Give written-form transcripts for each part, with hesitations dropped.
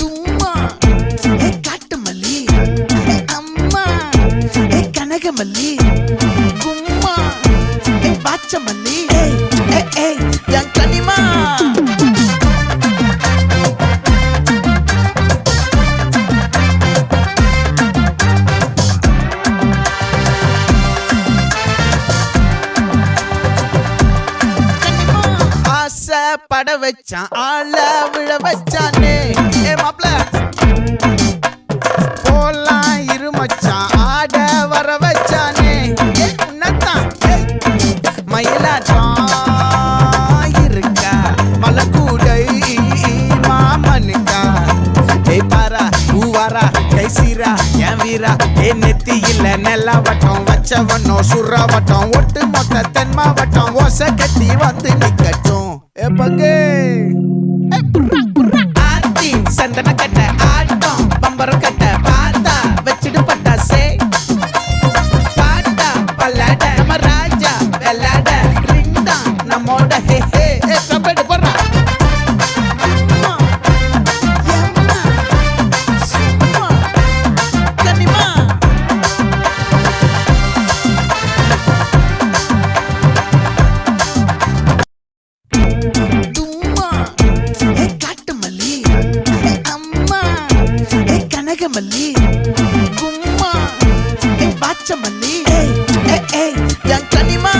தும்மா காட்டு மல்லி அம்மா கனகமல்லி கும்மா பாச்ச மல்லி என் கனிமா பட வச்சான் ஆள விழ வச்சானே மாப்ள போலாம் இருமச்சான் ஆட வர வச்சானே உன்னத்தான் மயிலாட்டம் இருக்கா மலக்கூடை மாமனுக்கா பாரா பூவாரா கைசீரா என் வீரா நெத்தி இல்ல நெல்லா வட்டம் வச்சவனோ சுறா வட்டம் ஒட்டு மொத்த தென் மாவட்டம் ஓசை கட்டி வந்து நிக்கட்டும் பங்கே ஆத்தி சந்தன கட்ட ஆட்டம் பம்பரம் கட்ட பாத்தா வச்சிடு பட்டாசே பாட்டா பல்லாட நம்ம ராஜா வெள்ளாட ரிங் தான் நம்மோட ஹே ஹே கபடி போடுறா கனகமல்லி கும்மா பாச்ச மல்லி என் கனிமா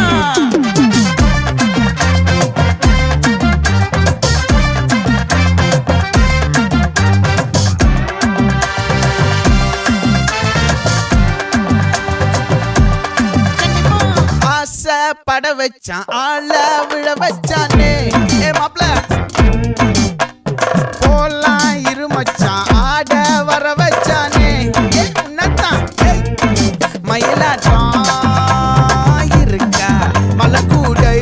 ஆசை பட வச்சான் ஆள விழ வச்சானே மாப்ள போலாம் இருமச்சான் ஆட வர வச்சானே உன்னத்தான் மயிலாட்டம் இருக்கா மலக்கூடை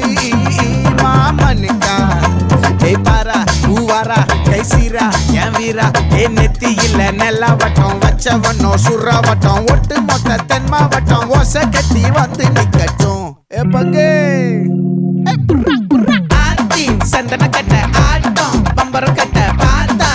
மாமனுக்கா பாரா பூவாரா கைசீரா என் வீரா நெத்தி இல்ல நெல்லா வட்டம் வச்சவனோ சுறா வட்டம் ஒட்டு மொத்த தென் மாவட்டம் ஓசை கட்டி வந்து நிக்கட்டும் பங்கே ஆத்தி சந்தன கட்ட ஆட்டம் பம்பரம் கட்ட பாத்தா